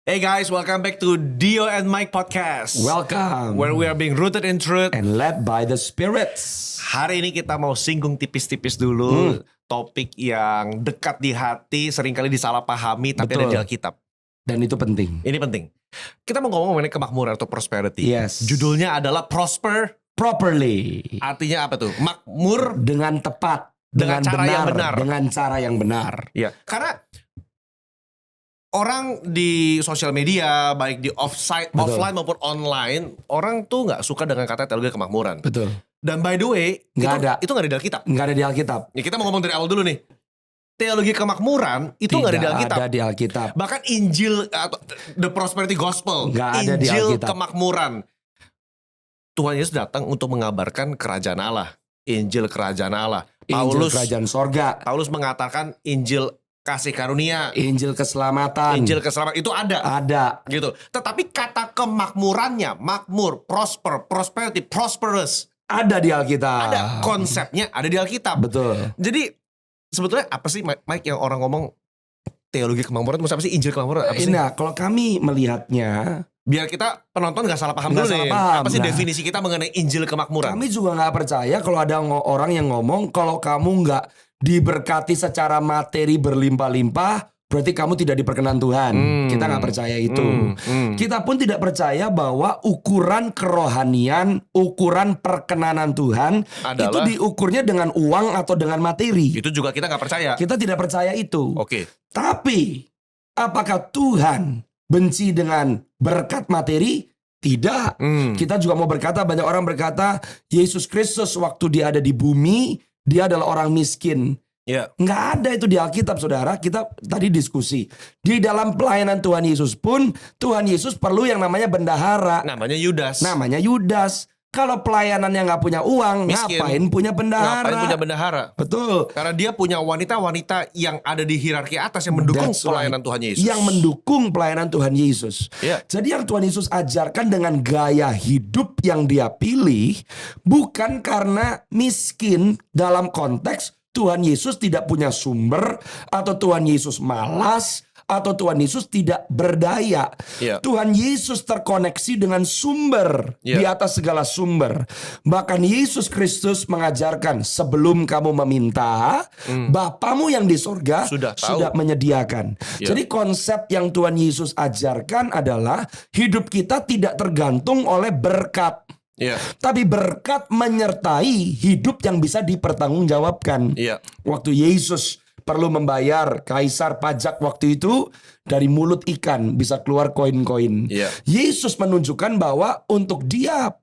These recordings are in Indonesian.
Hey guys, welcome back to Dio and Mike Podcast. Welcome. Where we are being rooted in truth. And led by the spirits. Hari ini kita mau singgung tipis-tipis dulu topik yang dekat di hati, seringkali disalahpahami tapi Betul. ada di Alkitab. Dan itu penting. Ini penting. Kita mau ngomong mengenai kemakmuran atau prosperity. Yes. Judulnya adalah prosper. Properly. Artinya apa tuh? Makmur. Dengan tepat. Dengan cara yang benar. Dengan cara yang benar. Ya, karena orang di sosial media, baik di Betul. offline maupun online, orang tuh nggak suka dengan kata teologi kemakmuran. Betul. Dan by the way, Nggak ada. itu nggak ada di Alkitab. Nggak ada di Alkitab. Ya, kita mau ngomong dari awal dulu nih. Teologi kemakmuran itu nggak ada di Alkitab. Tidak ada di Alkitab. Bahkan Injil atau the prosperity gospel, Nggak ada di Injil Alkitab. kemakmuran. Tuhan Yesus datang untuk mengabarkan kerajaan Allah, Injil kerajaan Allah. Injil kerajaan sorga. Paulus mengatakan Injil kasih karunia, Injil keselamatan. Injil keselamatan itu ada. Ada. Gitu. Tetapi kata kemakmurannya, makmur, prosper, prosperity, prosperous, Ada di Alkitab. ada konsepnya, ada di Alkitab. Betul. Jadi sebetulnya apa sih Mike yang orang ngomong teologi kemakmuran itu apa sih, Injil kemakmuran apa sih? Nah, kalau kami melihatnya, Biar kita penonton gak salah paham Nggak dulu salah nih. paham. Apa sih Nah, definisi kita mengenai Injil kemakmuran? kami juga nggak percaya kalau ada orang yang ngomong kalau kamu nggak diberkati secara materi berlimpah-limpah, berarti kamu tidak diperkenan Tuhan. Kita nggak percaya itu. Kita pun tidak percaya bahwa ukuran kerohanian, ukuran perkenanan Tuhan Adalah- itu diukurnya dengan uang atau dengan materi. Itu juga kita gak percaya. Kita tidak percaya itu. Oke. Tapi apakah Tuhan benci dengan berkat materi? Tidak. Kita juga mau berkata, banyak orang berkata Yesus Kristus waktu dia ada di bumi, dia adalah orang miskin. Ya. Nggak ada itu di Alkitab, saudara. Kita tadi diskusi. Di dalam pelayanan Tuhan Yesus pun, Tuhan Yesus perlu yang namanya bendahara. Namanya Yudas. Namanya Yudas. Kalau pelayanannya nggak punya uang, Miskin. ngapain punya bendahara? Ngapain punya bendahara? Betul. Karena dia punya wanita-wanita yang ada di hierarki atas yang mendukung That's right. pelayanan Tuhan Yesus. Yang mendukung pelayanan Tuhan Yesus. Ya. Jadi yang Tuhan Yesus ajarkan dengan gaya hidup yang dia pilih, bukan karena miskin dalam konteks Tuhan Yesus tidak punya sumber, atau Tuhan Yesus malas, atau Tuhan Yesus tidak berdaya. Ya. Tuhan Yesus terkoneksi dengan sumber Ya. di atas segala sumber. Bahkan Yesus Kristus mengajarkan, sebelum kamu meminta, Bapamu yang di sorga Sudah tahu. sudah menyediakan. Ya. Jadi konsep yang Tuhan Yesus ajarkan adalah hidup kita tidak tergantung oleh berkat, Iya. tapi berkat menyertai hidup yang bisa dipertanggungjawabkan. Iya. Waktu Yesus perlu membayar kaisar pajak waktu itu, dari mulut ikan bisa keluar koin-koin. Iya. Yesus menunjukkan bahwa untuk dia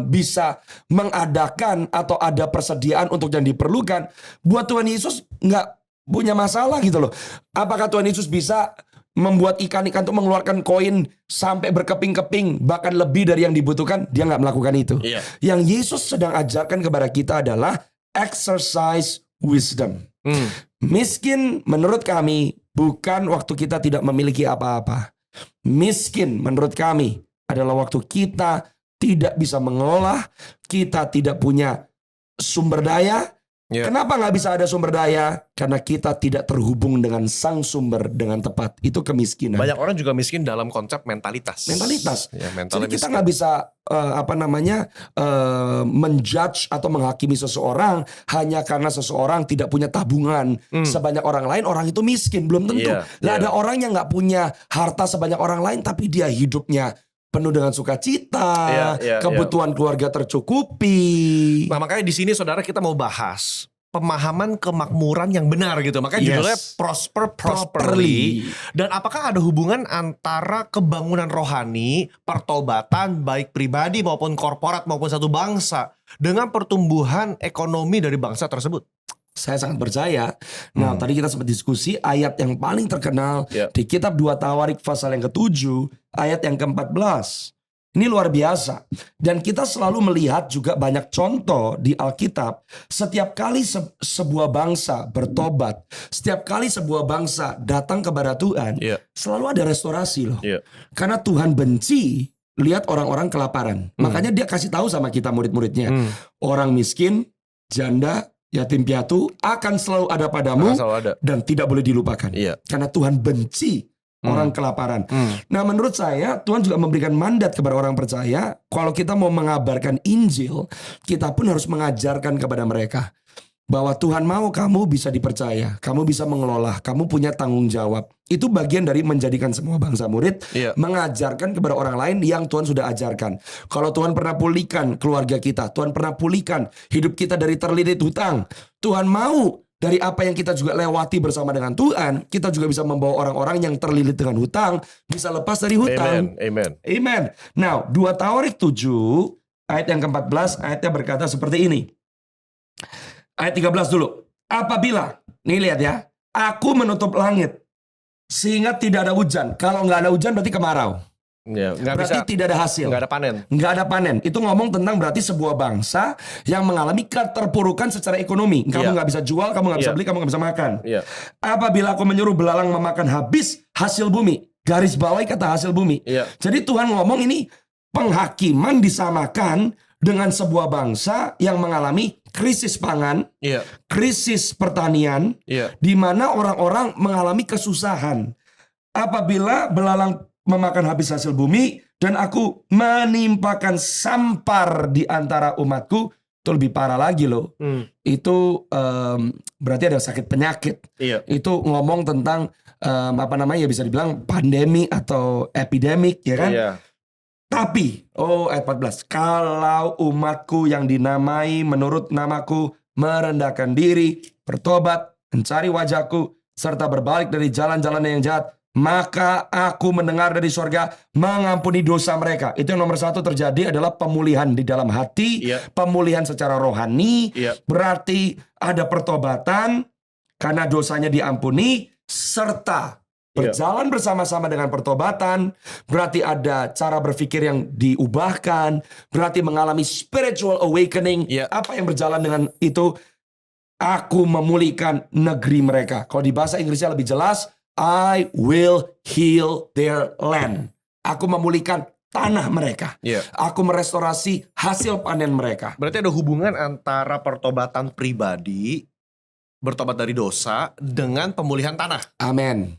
bisa mengadakan atau ada persediaan untuk yang diperlukan, buat Tuhan Yesus nggak punya masalah gitu loh. Apakah Tuhan Yesus bisa membuat ikan-ikan itu mengeluarkan koin sampai berkeping-keping, bahkan lebih dari yang dibutuhkan? Dia nggak melakukan itu. Iya. Yang Yesus sedang ajarkan kepada kita adalah exercise wisdom. Miskin menurut kami bukan waktu kita tidak memiliki apa-apa. Miskin menurut kami adalah waktu kita tidak bisa mengolah, kita tidak punya sumber daya. Ya. Kenapa nggak bisa ada sumber daya? Karena kita tidak terhubung dengan sang sumber dengan tepat. Itu kemiskinan. Banyak orang juga miskin dalam konsep mentalitas. Mentalitas. Ya, Jadi mentalnya kita miskin. nggak bisa menjudge atau menghakimi seseorang hanya karena seseorang tidak punya tabungan sebanyak orang lain. Orang itu miskin, belum tentu. Iya, Lah iya. ada orang yang nggak punya harta sebanyak orang lain, tapi dia hidupnya penuh dengan sukacita, Iya, iya, kebutuhan keluarga tercukupi. Nah, makanya di sini saudara kita mau bahas pemahaman kemakmuran yang benar gitu. Makanya Yes. judulnya prosper properly. Dan apakah ada hubungan antara kebangunan rohani, pertobatan baik pribadi maupun korporat maupun satu bangsa dengan pertumbuhan ekonomi dari bangsa tersebut? Saya sangat percaya. Nah, tadi kita sempat diskusi ayat yang paling terkenal Ya. di kitab 2 Tawarik pasal yang ke-7, ayat yang ke-14. Ini luar biasa. Dan kita selalu melihat juga banyak contoh di Alkitab. Setiap kali sebuah bangsa bertobat, setiap kali sebuah bangsa datang kepada Tuhan, Ya. selalu ada restorasi loh. Ya. Karena Tuhan benci lihat orang-orang kelaparan. Makanya dia kasih tahu sama kita murid-muridnya. Orang miskin, janda, yatim piatu akan selalu ada padamu Akan selalu ada. dan tidak boleh dilupakan. Iya. Karena Tuhan benci orang kelaparan. Nah, menurut saya Tuhan juga memberikan mandat kepada orang percaya, kalau kita mau mengabarkan Injil, kita pun harus mengajarkan kepada mereka bahwa Tuhan mau kamu bisa dipercaya, kamu bisa mengelola, kamu punya tanggung jawab. Itu bagian dari menjadikan semua bangsa murid, mengajarkan kepada orang lain yang Tuhan sudah ajarkan. Kalau Tuhan pernah pulihkan keluarga kita, Tuhan pernah pulihkan hidup kita dari terlilit hutang, Tuhan mau dari apa yang kita juga lewati bersama dengan Tuhan, kita juga bisa membawa orang-orang yang terlilit dengan hutang, bisa lepas dari hutang. Amen. Now, 2 Tawarik 7, ayat yang ke-14, ayatnya berkata seperti ini. Ayat 13 dulu. Apabila, nih lihat ya, aku menutup langit sehingga tidak ada hujan. Kalau nggak ada hujan berarti kemarau. Ya, Berarti tidak ada hasil. Nggak ada panen. Nggak ada panen. Itu ngomong tentang berarti sebuah bangsa yang mengalami keterpurukan secara ekonomi. Kamu nggak bisa jual, kamu nggak bisa beli, kamu nggak bisa makan. Apabila aku menyuruh belalang memakan habis hasil bumi. Garis bawahi kata hasil bumi. Jadi Tuhan ngomong ini penghakiman disamakan dengan sebuah bangsa yang mengalami krisis pangan, krisis pertanian, di mana orang-orang mengalami kesusahan. Apabila belalang memakan habis hasil bumi, dan aku menimpakan sampar di antara umatku, itu lebih parah lagi loh. Itu berarti ada sakit penyakit. Itu ngomong tentang apa namanya, bisa dibilang pandemi atau epidemik, ya kan? Tapi, ayat 14, kalau umatku yang dinamai menurut namaku merendahkan diri, bertobat, mencari wajahku, serta berbalik dari jalan-jalan yang jahat, maka aku mendengar dari sorga mengampuni dosa mereka. Itu yang nomor 1 terjadi adalah pemulihan di dalam hati, pemulihan secara rohani, berarti ada pertobatan karena dosanya diampuni, serta berjalan bersama-sama dengan pertobatan, berarti ada cara berpikir yang diubahkan, berarti mengalami spiritual awakening. Apa yang berjalan dengan itu? Aku memulihkan negeri mereka. Kalau di bahasa Inggrisnya lebih jelas, I will heal their land. Aku memulihkan tanah mereka. Aku merestorasi hasil panen mereka. Berarti ada hubungan antara pertobatan pribadi, bertobat dari dosa, dengan pemulihan tanah. Amin.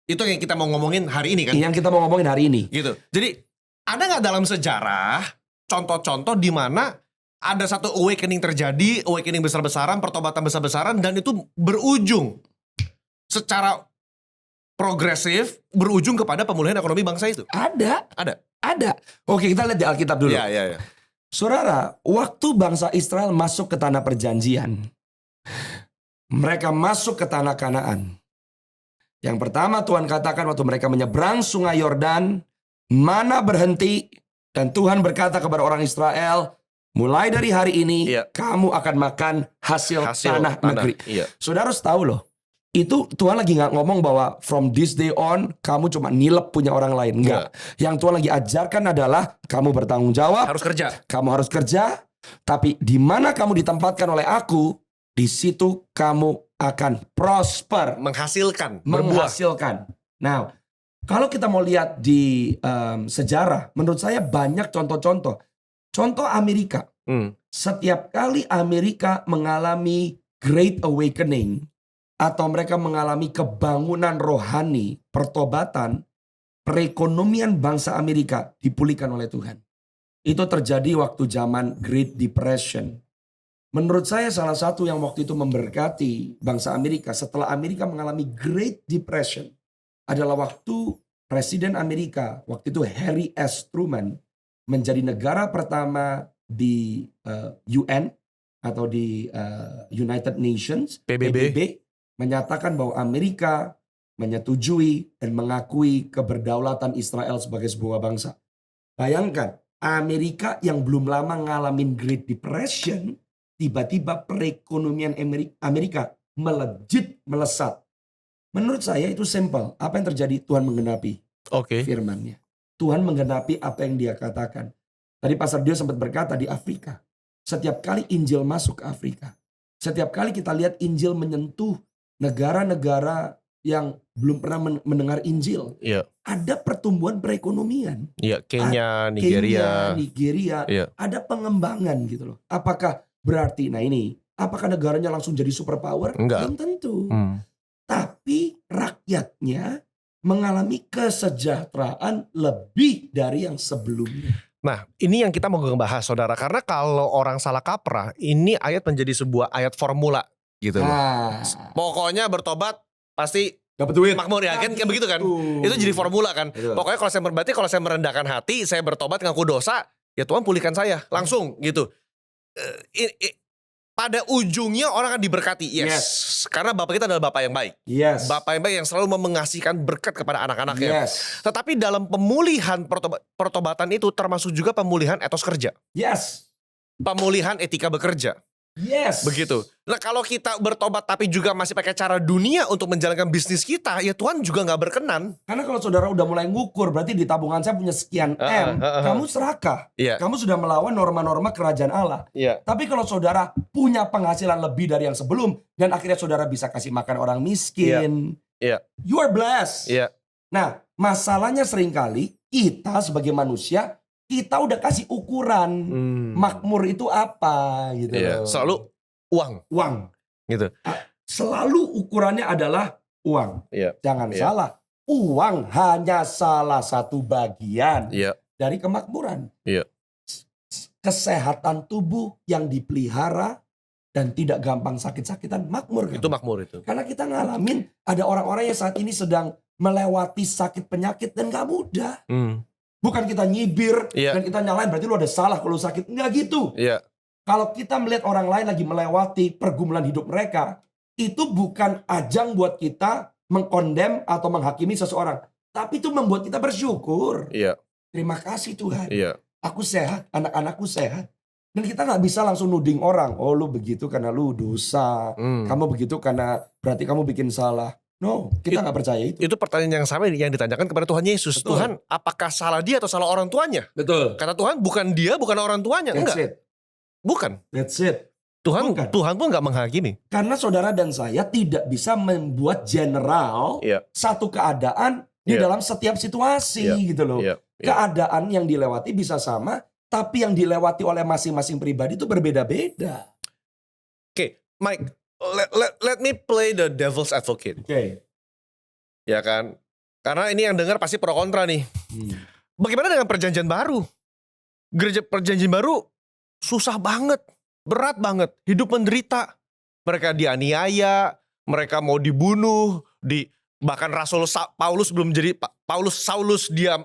Itu yang kita mau ngomongin hari ini kan? Yang kita mau ngomongin hari ini. Gitu. Jadi ada nggak dalam sejarah contoh-contoh di mana ada satu awakening terjadi, awakening besar-besaran, pertobatan besar-besaran, dan itu berujung secara progresif, berujung kepada pemulihan ekonomi bangsa itu? Ada. Oke, kita lihat di Alkitab dulu. Saudara, waktu bangsa Israel masuk ke tanah perjanjian, mereka masuk ke tanah Kanaan. Yang pertama Tuhan katakan waktu mereka menyeberang sungai Yordan, mana berhenti, dan Tuhan berkata kepada orang Israel, mulai dari hari ini kamu akan makan hasil tanah negeri. Saudara harus tahu loh, itu Tuhan lagi nggak ngomong bahwa from this day on kamu cuma nilep punya orang lain. Enggak. Yang Tuhan lagi ajarkan adalah kamu bertanggung jawab, kamu harus kerja, tapi di mana kamu ditempatkan oleh aku, di situ kamu akan prosper, menghasilkan. Nah, kalau kita mau lihat di sejarah, menurut saya banyak contoh-contoh. Contoh Amerika. Setiap kali Amerika mengalami Great Awakening atau mereka mengalami kebangunan rohani, pertobatan, perekonomian bangsa Amerika dipulihkan oleh Tuhan. Itu terjadi waktu zaman Great Depression. Menurut saya salah satu yang waktu itu memberkati bangsa Amerika setelah Amerika mengalami Great Depression adalah waktu Presiden Amerika, waktu itu Harry S. Truman, menjadi negara pertama di UN atau di United Nations, PBB, menyatakan bahwa Amerika menyetujui dan mengakui keberdaulatan Israel sebagai sebuah bangsa. Bayangkan, Amerika yang belum lama ngalamin Great Depression, tiba-tiba perekonomian Amerika melesat. Menurut saya itu simple. Apa yang terjadi? Tuhan menggenapi firman-Nya. Tuhan menggenapi apa yang Dia katakan. Tadi Pastor Dio sempat berkata di Afrika. Setiap kali Injil masuk ke Afrika, setiap kali kita lihat Injil menyentuh negara-negara yang belum pernah mendengar Injil, ada pertumbuhan perekonomian. Kenya, Nigeria, ada pengembangan gitu loh. Apakah berarti, apakah negaranya langsung jadi superpower? Enggak. Belum tentu. Tapi rakyatnya mengalami kesejahteraan lebih dari yang sebelumnya. Nah, ini yang kita mau bahas, saudara. Karena kalau orang salah kaprah, ini ayat menjadi sebuah ayat formula gitu loh. Nah, Pokoknya bertobat pasti dapat duit. makmur ya, kan kayak begitu kan? Itu jadi formula kan. Betul. Pokoknya kalau saya merendahkan hati, saya bertobat ngaku dosa, ya Tuhan pulihkan saya langsung gitu. Pada ujungnya orang akan diberkati, yes. Karena Bapak kita adalah Bapak yang baik. Yes. Bapak yang baik yang selalu mengasihkan berkat kepada anak-anaknya. Yes. Tetapi dalam pemulihan pertobatan itu termasuk juga pemulihan etos kerja. Yes. Pemulihan etika bekerja. Yes. Begitu. Nah kalau kita bertobat tapi juga masih pakai cara dunia untuk menjalankan bisnis kita, ya Tuhan juga gak berkenan. Karena kalau saudara udah mulai ngukur, berarti di tabungan saya punya sekian M, kamu serakah. Iya. Kamu sudah melawan norma-norma kerajaan Allah. Iya. Tapi kalau saudara punya penghasilan lebih dari yang sebelum, dan akhirnya saudara bisa kasih makan orang miskin, Iya. you are blessed. Iya. Nah, masalahnya seringkali kita sebagai manusia, kita udah kasih ukuran makmur itu apa gitu. Iya. Selalu uang. Gitu. Selalu ukurannya adalah uang. Iya. Jangan Iya. salah, uang hanya salah satu bagian Iya. dari kemakmuran. Iya. Kesehatan tubuh yang dipelihara dan tidak gampang sakit-sakitan, makmur kan? Itu makmur itu. Karena kita ngalamin ada orang-orang yang saat ini sedang melewati sakit penyakit dan gak mudah. Bukan kita nyibir Iya. dan kita nyalain berarti lu ada salah kalau sakit. Enggak gitu. Iya. Kalau kita melihat orang lain lagi melewati pergumulan hidup mereka, itu bukan ajang buat kita mengkondem atau menghakimi seseorang. Tapi itu membuat kita bersyukur. Iya. Terima kasih Tuhan. Iya. Aku sehat, anak-anakku sehat. Dan kita gak bisa langsung nuding orang. Oh lu begitu karena lu dosa. Kamu begitu karena berarti kamu bikin salah. No, kita gak percaya itu. Itu pertanyaan yang sama yang ditanyakan kepada Tuhan Yesus. Betul. Tuhan, apakah salah dia atau salah orang tuanya? Betul. Kata Tuhan, bukan dia, bukan orang tuanya. That's Enggak. it. Bukan. That's it. Tuhan Bukan. Tuhan pun nggak menghakimi. Karena saudara dan saya tidak bisa membuat general Iya. satu keadaan di Iya. dalam setiap situasi gitu loh. Iya. Iya. Keadaan yang dilewati bisa sama, tapi yang dilewati oleh masing-masing pribadi itu berbeda-beda. Oke, Mike, let me play the devil's advocate. Oke. Ya kan? Karena ini yang dengar pasti pro kontra nih. Bagaimana dengan perjanjian baru? Gereja perjanjian baru susah banget, berat banget, hidup menderita. Mereka dianiaya, mereka mau dibunuh, bahkan Rasul Paulus belum menjadi Saulus dia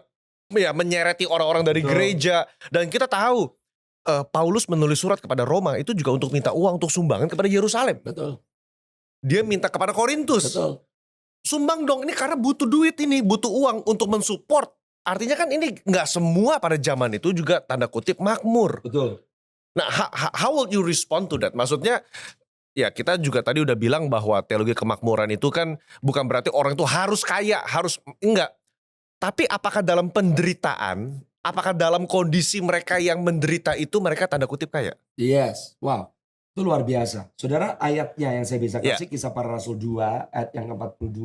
ya menyereti orang-orang dari Betul. gereja. Dan kita tahu Paulus menulis surat kepada Roma itu juga untuk minta uang untuk sumbangan kepada Yerusalem. Betul. Dia minta kepada Korintus. Betul. Sumbang dong, ini karena butuh duit ini, butuh uang untuk mensupport. Artinya kan ini nggak semua pada zaman itu juga tanda kutip makmur. Betul. Nah, how will you respond to that? Maksudnya, ya kita juga tadi udah bilang bahwa teologi kemakmuran itu kan bukan berarti orang itu harus kaya, enggak. Tapi apakah dalam penderitaan, apakah dalam kondisi mereka yang menderita itu mereka tanda kutip kaya? Yes. Wow. Itu luar biasa. Saudara, ayatnya yang saya bisa Ya. kasih Kisah Para Rasul 2 ayat yang ke-42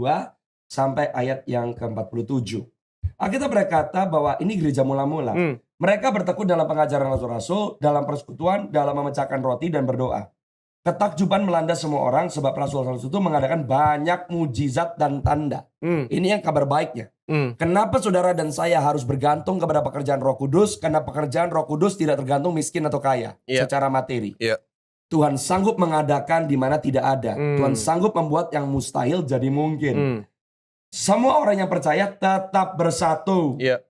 sampai ayat yang ke-47. Alkitab berkata bahwa ini gereja mula-mula. Mereka bertekun dalam pengajaran rasul-rasul, dalam persekutuan, dalam memecahkan roti dan berdoa. Ketakjuban melanda semua orang sebab rasul-rasul itu mengadakan banyak mujizat dan tanda. Ini yang kabar baiknya. Kenapa saudara dan saya harus bergantung kepada pekerjaan Roh Kudus? Karena pekerjaan Roh Kudus tidak tergantung miskin atau kaya Iya. secara materi. Iya. Tuhan sanggup mengadakan di mana tidak ada. Tuhan sanggup membuat yang mustahil jadi mungkin. Semua orang yang percaya tetap bersatu. Iya.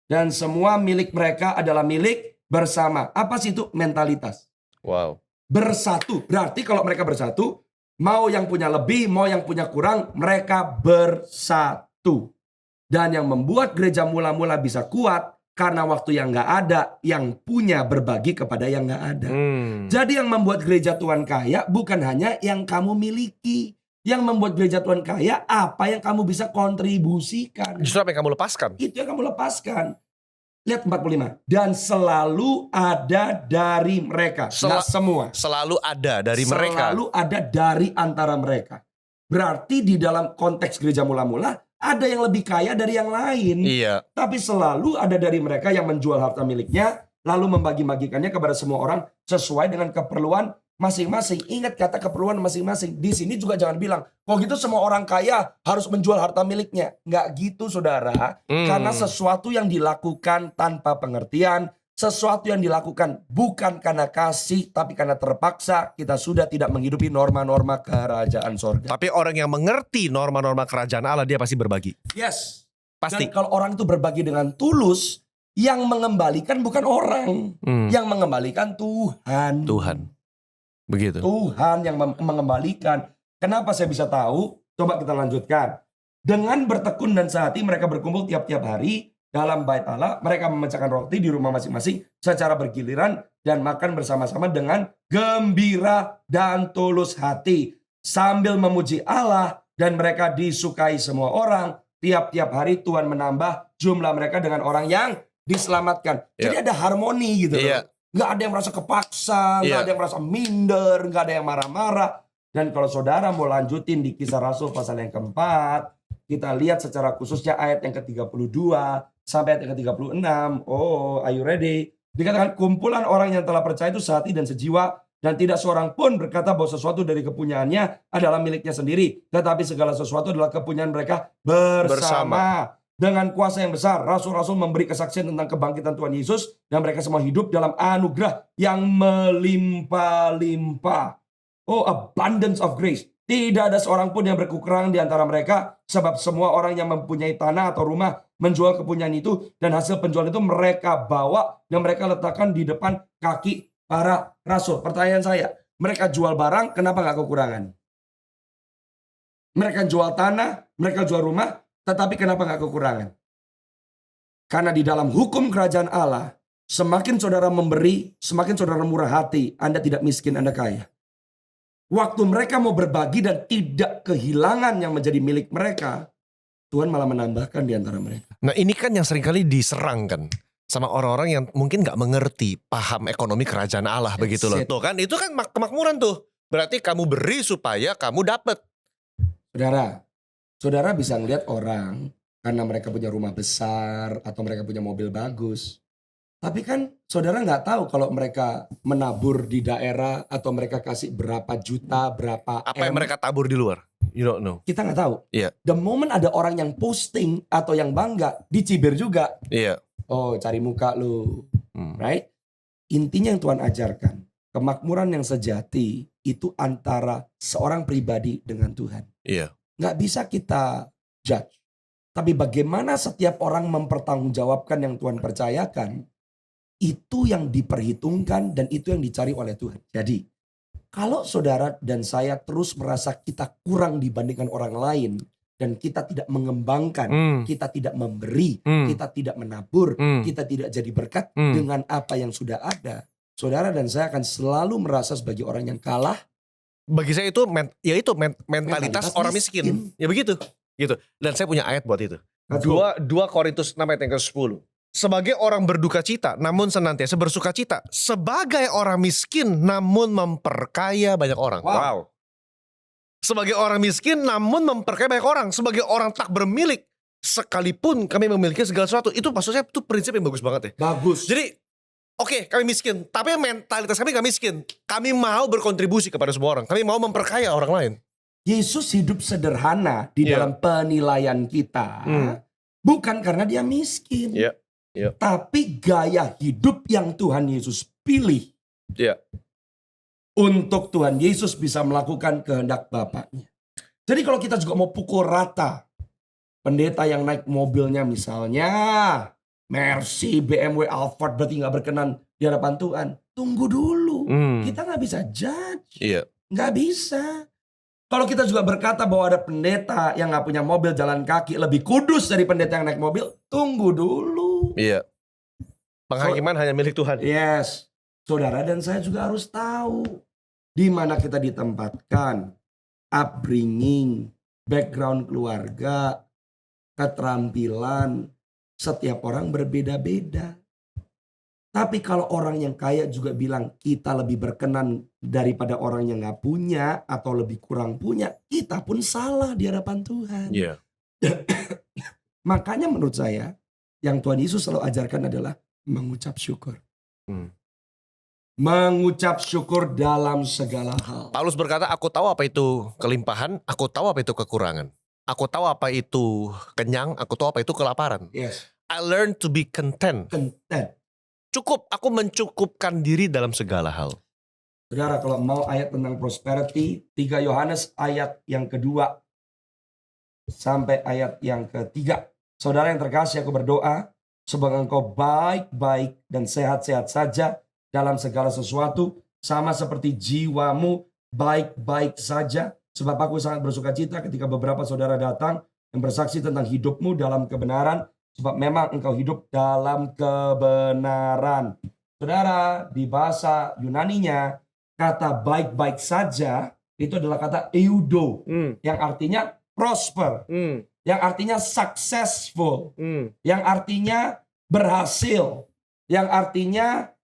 Dan semua milik mereka adalah milik bersama. Apa sih itu? Mentalitas. Wow. Bersatu. Berarti kalau mereka bersatu, mau yang punya lebih, mau yang punya kurang, mereka bersatu. Dan yang membuat gereja mula-mula bisa kuat, karena waktu yang gak ada, yang punya berbagi kepada yang gak ada. Jadi yang membuat gereja Tuhan kaya bukan hanya yang kamu miliki. Yang membuat gereja Tuhan kaya, apa yang kamu bisa kontribusikan. Justru apa yang kamu lepaskan? Itu yang kamu lepaskan. Lihat 45. Dan selalu ada dari mereka. Nggak semua. Selalu ada dari mereka. Selalu ada dari antara mereka. Berarti di dalam konteks gereja mula-mula, ada yang lebih kaya dari yang lain. Iya. Tapi selalu ada dari mereka yang menjual harta miliknya, lalu membagi-bagikannya kepada semua orang sesuai dengan keperluan masing-masing. Ingat kata keperluan masing-masing. Di sini juga jangan bilang, kok gitu semua orang kaya harus menjual harta miliknya. Nggak gitu saudara. Karena sesuatu yang dilakukan tanpa pengertian, sesuatu yang dilakukan bukan karena kasih, tapi karena terpaksa, kita sudah tidak menghidupi norma-norma kerajaan sorga. Tapi orang yang mengerti norma-norma kerajaan Allah, dia pasti berbagi. Yes. Pasti. Dan kalau orang itu berbagi dengan tulus, yang mengembalikan bukan orang. Yang mengembalikan Tuhan. Tuhan. Begitu. Tuhan yang mengembalikan. Kenapa saya bisa tahu? Coba kita lanjutkan. Dengan bertekun dan sehati mereka berkumpul tiap-tiap hari dalam bait Allah. Mereka memecahkan roti di rumah masing-masing secara bergiliran dan makan bersama-sama dengan gembira dan tulus hati. Sambil memuji Allah dan mereka disukai semua orang. Tiap-tiap hari Tuhan menambah jumlah mereka dengan orang yang diselamatkan. Jadi ada harmoni gitu loh. Nggak ada yang merasa kepaksa, nggak ada yang merasa minder, nggak ada yang marah-marah. Dan kalau saudara mau lanjutin di Kisah Rasul pasal yang keempat, kita lihat secara khususnya ayat yang ke-32 sampai ayat yang ke-36. Oh, are you ready? Dikatakan kumpulan orang yang telah percaya itu sehati dan sejiwa, dan tidak seorang pun berkata bahwa sesuatu dari kepunyaannya adalah miliknya sendiri, tetapi segala sesuatu adalah kepunyaan mereka bersama. Dengan kuasa yang besar, rasul-rasul memberi kesaksian tentang kebangkitan Tuhan Yesus, dan mereka semua hidup dalam anugerah yang melimpah-limpah. Oh, abundance of grace. Tidak ada seorang pun yang berkekurangan di antara mereka, sebab semua orang yang mempunyai tanah atau rumah menjual kepunyaan itu, dan hasil penjualan itu mereka bawa dan mereka letakkan di depan kaki para rasul. Pertanyaan saya, mereka jual barang, kenapa nggak kekurangan? Mereka jual tanah, mereka jual rumah, tetapi kenapa nggak kekurangan? Karena di dalam hukum kerajaan Allah, semakin saudara memberi, semakin saudara murah hati, Anda tidak miskin, Anda kaya. Waktu mereka mau berbagi dan tidak kehilangan yang menjadi milik mereka, Tuhan malah menambahkan di antara mereka. Nah ini kan yang seringkali diserang kan sama orang-orang yang mungkin nggak mengerti paham ekonomi kerajaan Allah. That's begitu loh. it. Tuh kan itu kan kemakmuran tuh. Berarti kamu beri supaya kamu dapat. Saudara bisa ngeliat orang karena mereka punya rumah besar atau mereka punya mobil bagus. Tapi kan saudara nggak tahu kalau mereka menabur di daerah atau mereka kasih berapa juta, berapa Apa yang mereka tabur di luar? You don't know. Kita nggak tahu. Iya. The moment ada orang yang posting atau yang bangga, dicibir juga. Iya. Oh, cari muka lu. Right? Intinya yang Tuhan ajarkan, kemakmuran yang sejati itu antara seorang pribadi dengan Tuhan. Iya. Nggak bisa kita judge. Tapi bagaimana setiap orang mempertanggungjawabkan yang Tuhan percayakan, itu yang diperhitungkan dan itu yang dicari oleh Tuhan. Jadi, kalau saudara dan saya terus merasa kita kurang dibandingkan orang lain, dan kita tidak mengembangkan, kita tidak memberi, kita tidak menabur, kita tidak jadi berkat dengan apa yang sudah ada, saudara dan saya akan selalu merasa sebagai orang yang kalah. Bagi saya itu mentalitas orang miskin. Ya begitu. Gitu. Dan saya punya ayat buat itu. 2 Korintus 6 ayat yang ke-10. Sebagai orang berduka cita namun senantiasa bersuka cita. Sebagai orang miskin namun memperkaya banyak orang. Wow. Sebagai orang miskin namun memperkaya banyak orang. Sebagai orang tak bermilik sekalipun kami memiliki segala sesuatu. Itu maksud saya itu prinsip yang bagus banget ya. Bagus. Jadi oke, kami miskin, tapi mentalitas kami gak miskin. Kami mau berkontribusi kepada semua orang. Kami mau memperkaya orang lain. Yesus hidup sederhana di dalam penilaian kita. Bukan karena dia miskin. Tapi gaya hidup yang Tuhan Yesus pilih. Untuk Tuhan Yesus bisa melakukan kehendak Bapaknya. Jadi kalau kita juga mau pukul rata. Pendeta yang naik mobilnya misalnya Mercy, BMW, Alphard berarti gak berkenan di hadapan Tuhan. Tunggu dulu. Kita gak bisa judge. Gak bisa. Kalau kita juga berkata bahwa ada pendeta yang gak punya mobil jalan kaki lebih kudus dari pendeta yang naik mobil, tunggu dulu. Penghakiman hanya milik Tuhan. Yes. Saudara dan saya juga harus tahu di mana kita ditempatkan. Upbringing, background keluarga, keterampilan. Setiap orang berbeda-beda. Tapi kalau orang yang kaya juga bilang kita lebih berkenan daripada orang yang gak punya atau lebih kurang punya, kita pun salah di hadapan Tuhan. Makanya menurut saya yang Tuhan Yesus selalu ajarkan adalah mengucap syukur. mengucap syukur dalam segala hal. Paulus berkata, aku tahu apa itu kelimpahan, aku tahu apa itu kekurangan. Aku tahu apa itu kenyang, aku tahu apa itu kelaparan. Yes. I learn to be content. Content. Cukup, aku mencukupkan diri dalam segala hal. Saudara, kalau mau ayat tentang prosperity, 3 Yohanes ayat yang kedua sampai ayat yang ketiga. Saudara yang terkasih, aku berdoa semoga engkau baik-baik dan sehat-sehat saja dalam segala sesuatu, sama seperti jiwamu baik-baik saja. Sebab aku sangat bersuka cita ketika beberapa saudara datang yang bersaksi tentang hidupmu dalam kebenaran, sebab memang engkau hidup dalam kebenaran. Saudara, di bahasa Yunaninya, kata baik-baik saja itu adalah kata eudo, yang artinya prosper, yang artinya successful, yang artinya berhasil, yang artinya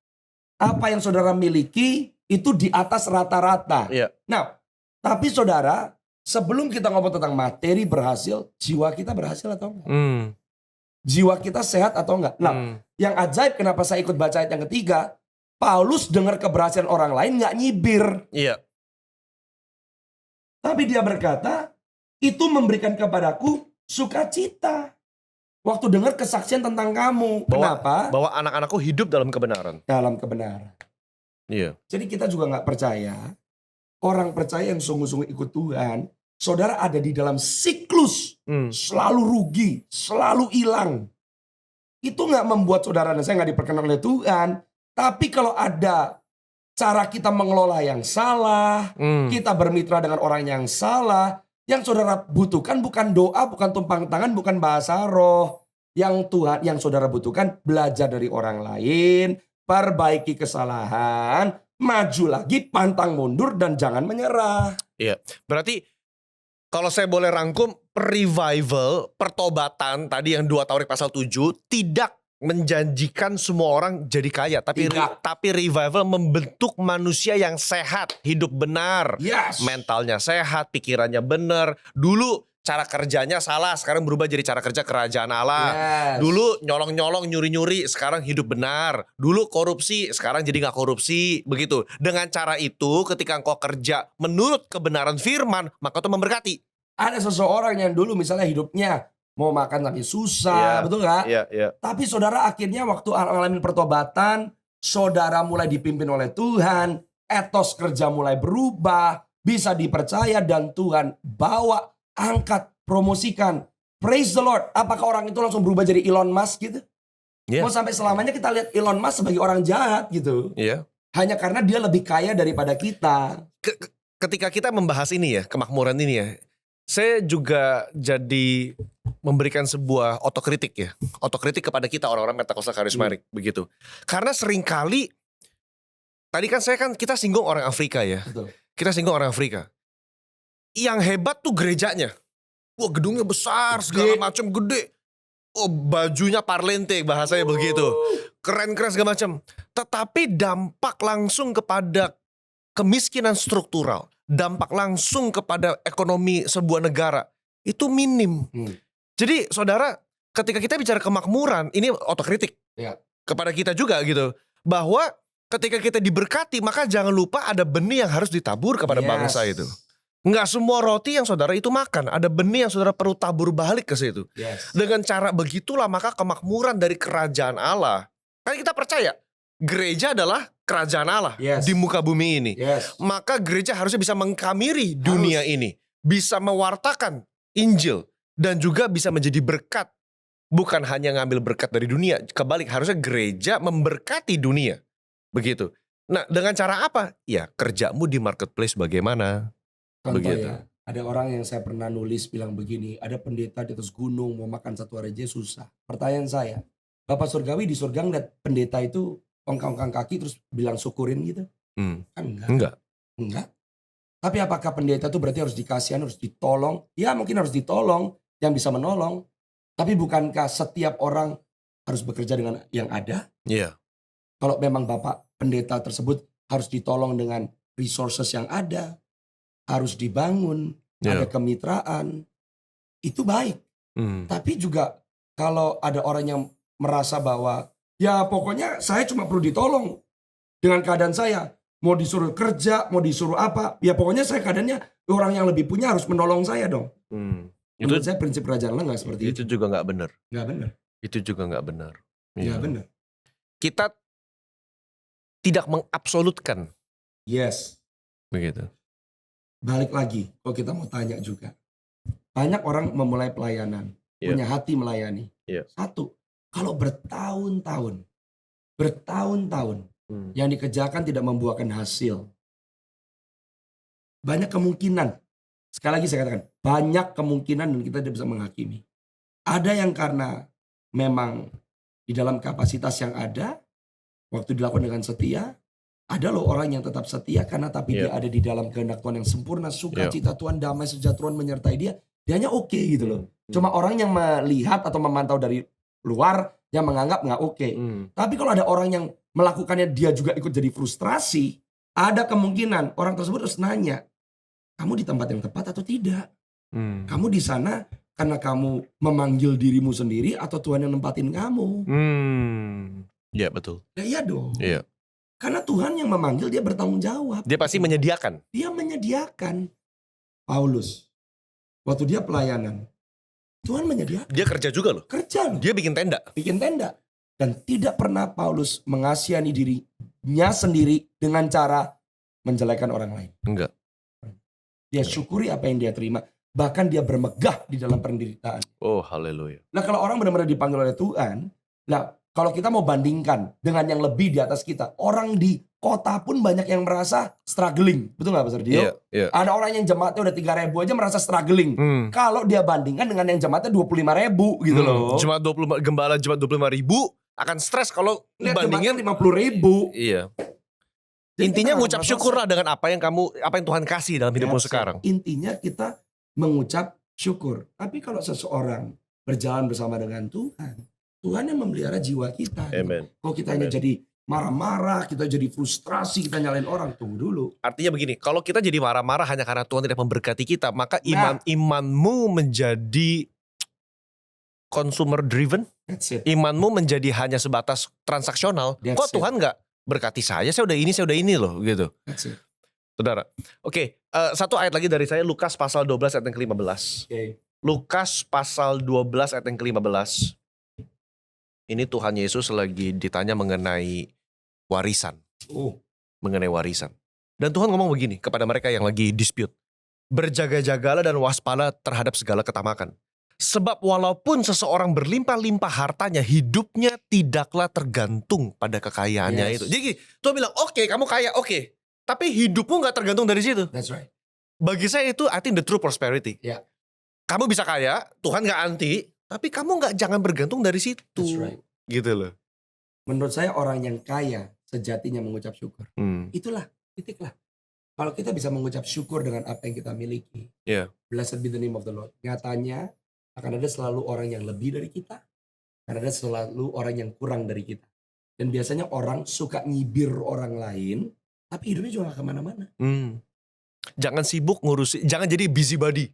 apa yang saudara miliki itu di atas rata-rata. Iya. Nah, tapi saudara, sebelum kita ngomong tentang materi berhasil, jiwa kita berhasil atau enggak? Jiwa kita sehat atau enggak? Nah, yang ajaib kenapa saya ikut baca ayat yang ketiga, Paulus dengar keberhasilan orang lain nggak nyibir. Iya. Tapi dia berkata, itu memberikan kepadaku sukacita. Waktu dengar kesaksian tentang kamu. Kenapa? Bahwa anak-anakku hidup dalam kebenaran. Dalam kebenaran. Iya. Jadi kita juga nggak percaya. Orang percaya yang sungguh-sungguh ikut Tuhan, saudara ada di dalam siklus. Selalu rugi, selalu hilang. Itu nggak membuat saudara dan saya nggak diperkenan oleh Tuhan. Tapi kalau ada cara kita mengelola yang salah, kita bermitra dengan orang yang salah, yang saudara butuhkan bukan doa, bukan tumpang tangan, bukan bahasa roh. Yang Tuhan, yang saudara butuhkan belajar dari orang lain, perbaiki kesalahan, maju lagi, pantang mundur dan jangan menyerah. Iya. Berarti kalau saya boleh rangkum, revival, pertobatan tadi yang 2 Tawarik pasal 7 tidak menjanjikan semua orang jadi kaya, tapi tapi revival membentuk manusia yang sehat, hidup benar, mentalnya sehat, pikirannya benar. Dulu cara kerjanya salah, sekarang berubah jadi cara kerja kerajaan Allah. Dulu nyolong-nyolong, nyuri-nyuri, sekarang hidup benar. Dulu korupsi, sekarang jadi gak korupsi. Begitu. Dengan cara itu, ketika engkau kerja menurut kebenaran firman, maka itu memberkati. Ada seseorang yang dulu misalnya hidupnya mau makan tapi susah, betul gak? Iya. Tapi saudara akhirnya waktu alami pertobatan, saudara mulai dipimpin oleh Tuhan, etos kerja mulai berubah, bisa dipercaya dan Tuhan bawa, angkat, promosikan. Praise the Lord. Apakah orang itu langsung berubah jadi Elon Musk gitu? Mau sampai selamanya kita lihat Elon Musk sebagai orang jahat gitu. Hanya karena dia lebih kaya daripada kita. Ketika kita membahas ini ya, kemakmuran ini ya, saya juga jadi memberikan sebuah otokritik ya. Otokritik kepada kita orang-orang Pentakosta karismatik begitu. Karena seringkali tadi kan kita singgung orang Afrika ya. Betul. Kita singgung orang Afrika. Yang hebat tuh gerejanya. Wah, gedungnya besar, segala macam gede. Oh, bajunya parlente bahasanya begitu. Keren-keren segala macam. Tetapi dampak langsung kepada kemiskinan struktural, dampak langsung kepada ekonomi sebuah negara itu minim. Jadi saudara, ketika kita bicara kemakmuran, ini otokritik kepada kita juga gitu, bahwa ketika kita diberkati, maka jangan lupa ada benih yang harus ditabur kepada bangsa itu. Enggak semua roti yang saudara itu makan, ada benih yang saudara perlu tabur balik ke situ. Dengan cara begitulah maka kemakmuran dari kerajaan Allah. Kan kita percaya gereja adalah kerajaan Allah di muka bumi ini. Maka gereja harusnya bisa mengkamiri dunia ini, bisa mewartakan Injil dan juga bisa menjadi berkat. Bukan hanya ngambil berkat dari dunia, kebalik harusnya gereja memberkati dunia. Begitu. Nah, dengan cara apa? Ya, kerjamu di marketplace bagaimana? Contoh Begitu. ya, ada orang yang saya pernah nulis bilang begini, ada pendeta di atas gunung mau makan satu hari aja susah. Pertanyaan saya, Bapak Surgawi di surga ngeliat pendeta itu ongkang-ongkang kaki terus bilang syukurin gitu? Kan enggak. Tapi apakah pendeta itu berarti harus dikasihan, harus ditolong? Ya mungkin harus ditolong, yang bisa menolong. Tapi bukankah setiap orang harus bekerja dengan yang ada? Kalau memang Bapak pendeta tersebut harus ditolong dengan resources yang ada, harus dibangun, ada kemitraan, itu baik. Tapi juga kalau ada orang yang merasa bahwa ya pokoknya saya cuma perlu ditolong dengan keadaan saya. Mau disuruh kerja, mau disuruh apa. Ya pokoknya saya keadaannya orang yang lebih punya harus menolong saya dong. Itu Menurut saya prinsip kerajaan Allah nggak seperti itu. juga nggak benar. Nggak benar. Itu juga nggak benar. Nggak benar. Kita tidak mengabsolutkan. Yes. Begitu. Balik lagi, kalau kita mau tanya juga. Banyak orang memulai pelayanan. Punya hati melayani. Satu, kalau bertahun-tahun yang dikerjakan tidak membuahkan hasil. Banyak kemungkinan, sekali lagi saya katakan, banyak kemungkinan dan kita tidak bisa menghakimi. Ada yang karena memang di dalam kapasitas yang ada, waktu dilakukan dengan setia, ada loh orang yang tetap setia karena tapi dia ada di dalam kehendak Tuhan yang sempurna, sukacita Tuhan, damai sejahtera menyertai dia, dianya oke gitu loh. Cuma orang yang melihat atau memantau dari luar yang menganggap nggak oke. Tapi kalau ada orang yang melakukannya dia juga ikut jadi frustrasi, ada kemungkinan orang tersebut harus nanya, kamu di tempat yang tepat atau tidak? Kamu di sana karena kamu memanggil dirimu sendiri atau Tuhan yang nempatin kamu? Ya betul. Ya iya dong. Iya. Karena Tuhan yang memanggil, dia bertanggung jawab. Dia pasti menyediakan. Dia menyediakan. Paulus, waktu dia pelayanan, Tuhan menyediakan. Dia kerja juga loh. Kerja loh. Dia bikin tenda. Bikin tenda. Dan tidak pernah Paulus mengasihani dirinya sendiri dengan cara menjelekan orang lain. Enggak. Dia syukuri apa yang dia terima. Bahkan dia bermegah di dalam penderitaan. Oh haleluya. Nah kalau orang benar-benar dipanggil oleh Tuhan, nah kalau kita mau bandingkan dengan yang lebih di atas kita, orang di kota pun banyak yang merasa struggling. Betul gak Pastor Dio? Iya. Ada orang yang jemaatnya udah 3.000 aja merasa struggling. Kalau dia bandingkan dengan yang jemaatnya 25.000 gitu loh. Jemaat 25 gembala jemaat 25.000 akan stres kalau Lihat bandingin jemaatnya 50.000. Iya. Jadi Intinya kita mengucap nggak syukurlah dengan apa yang Tuhan kasih dalam hidupmu sekarang. Intinya kita mengucap syukur. Tapi kalau seseorang berjalan bersama dengan Tuhan, Tuhan yang memelihara jiwa kita. Amen. Kalau kita hanya jadi marah-marah, kita jadi frustrasi, kita nyalain orang, tunggu dulu. Artinya begini, kalau kita jadi marah-marah hanya karena Tuhan tidak memberkati kita, maka imanmu menjadi consumer driven. That's it. Imanmu menjadi hanya sebatas transaksional. That's Kok Tuhan nggak berkati saya udah ini loh gitu. That's it. Saudara. Oke, satu ayat lagi dari saya, Lukas pasal 12 ayat yang ke-15. Okay. Lukas pasal 12 ayat yang ke-15. Ini Tuhan Yesus lagi ditanya mengenai warisan. Mengenai warisan. Dan Tuhan ngomong begini kepada mereka yang lagi dispute. Berjaga-jagalah dan waspada terhadap segala ketamakan. Sebab walaupun seseorang berlimpah-limpah hartanya, hidupnya tidaklah tergantung pada kekayaannya itu. Jadi Tuhan bilang, oke, kamu kaya, oke. Tapi hidupmu gak tergantung dari situ. That's right. Bagi saya itu, I think the true prosperity. Yeah. Kamu bisa kaya, Tuhan gak anti, tapi kamu jangan bergantung dari situ. That's right. Gitu loh. Menurut saya orang yang kaya sejatinya mengucap syukur. Itulah, titiklah. Kalau kita bisa mengucap syukur dengan apa yang kita miliki. Blessed be the name of the Lord. Nyatanya akan ada selalu orang yang lebih dari kita. Akan ada selalu orang yang kurang dari kita. Dan biasanya orang suka nyibir orang lain, tapi hidupnya juga gak kemana-mana. Jangan sibuk ngurusin, jangan jadi busybody.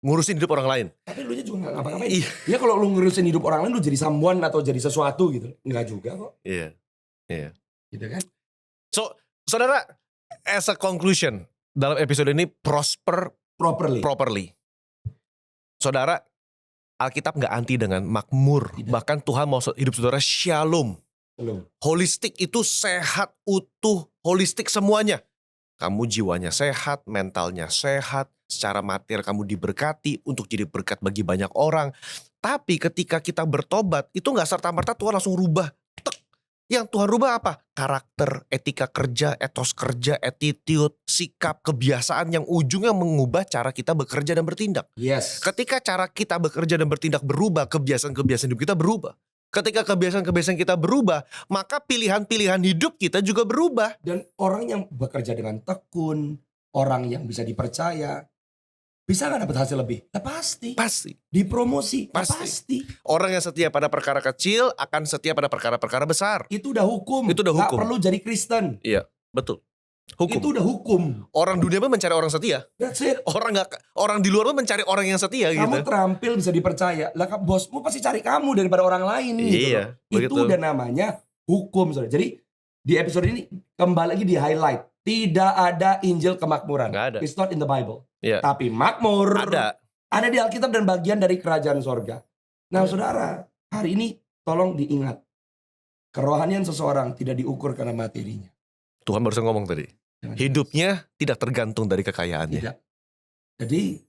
Ngurusin hidup orang lain. Tapi lu juga gak ngapa-ngapain. Ya kalau lu ngurusin hidup orang lain, lu jadi someone atau jadi sesuatu gitu. Enggak juga kok. Iya. Gitu kan. So, saudara, as a conclusion, dalam episode ini prosper properly. Saudara, Alkitab gak anti dengan makmur. Tidak. Bahkan Tuhan mau hidup saudara shalom. Holistik itu sehat, utuh, holistik semuanya. Kamu jiwanya sehat, mentalnya sehat, secara material kamu diberkati untuk jadi berkat bagi banyak orang. Tapi ketika kita bertobat, itu gak serta-merta Tuhan langsung rubah. Yang Tuhan rubah apa? Karakter, etika kerja, etos kerja, attitude, sikap, kebiasaan yang ujungnya mengubah cara kita bekerja dan bertindak. Yes. Ketika cara kita bekerja dan bertindak berubah, kebiasaan-kebiasaan hidup kita berubah. Ketika kebiasaan-kebiasaan kita berubah, maka pilihan-pilihan hidup kita juga berubah. Dan orang yang bekerja dengan tekun, orang yang bisa dipercaya, bisa gak dapat hasil lebih? Ya pasti. Pasti. Dipromosi? Pasti. Orang yang setia pada perkara kecil akan setia pada perkara-perkara besar. Itu udah hukum. Itu udah hukum. Gak perlu jadi Kristen. Iya, betul. Hukum. Itu udah hukum. Orang dunia pun mencari orang setia. That's it. Orang di luar pun mencari orang yang setia Kamu gitu. terampil bisa dipercaya. Lah bosmu pasti cari kamu daripada orang lain gitu. Iya, Itu begitu. udah namanya hukum. Saudara. Jadi di episode ini kembali lagi di highlight. Tidak ada Injil kemakmuran. Nggak ada. It's not in the Bible. Iya. Tapi makmur Ada. di Alkitab dan bagian dari kerajaan sorga. Nah saudara, hari ini tolong diingat. Kerohanian seseorang tidak diukur karena materinya. Tuhan barusan ngomong tadi. Jangan- Hidupnya tidak tergantung dari kekayaannya. Tidak. Jadi,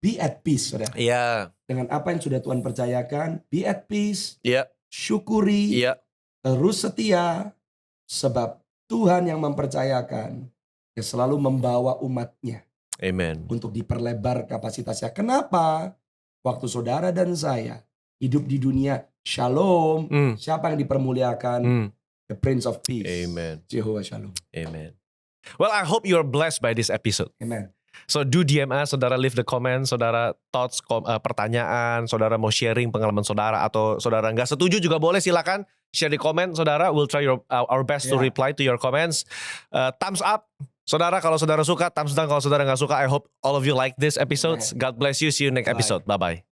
be at peace saudara. Iya. Dengan apa yang sudah Tuhan percayakan, be at peace, Iya. syukuri, Iya. terus setia. Sebab Tuhan yang mempercayakan, dia selalu membawa umatnya Amen. untuk diperlebar kapasitasnya. Kenapa? Waktu saudara dan saya hidup di dunia shalom, siapa yang dipermuliakan? The Prince of Peace. Amen. Jehovah Shalom. Amen. Well, I hope you are blessed by this episode. Amen. So do DM us, saudara leave the comment, saudara thoughts, pertanyaan, saudara mau sharing pengalaman saudara atau saudara nggak setuju juga boleh, silakan share di komen, saudara. We'll try our best to Yeah. reply to your comments. Thumbs up, saudara kalau saudara suka, thumbs down kalau saudara nggak suka. I hope all of you like this episode. God bless you. See you next Bye. episode. Bye bye.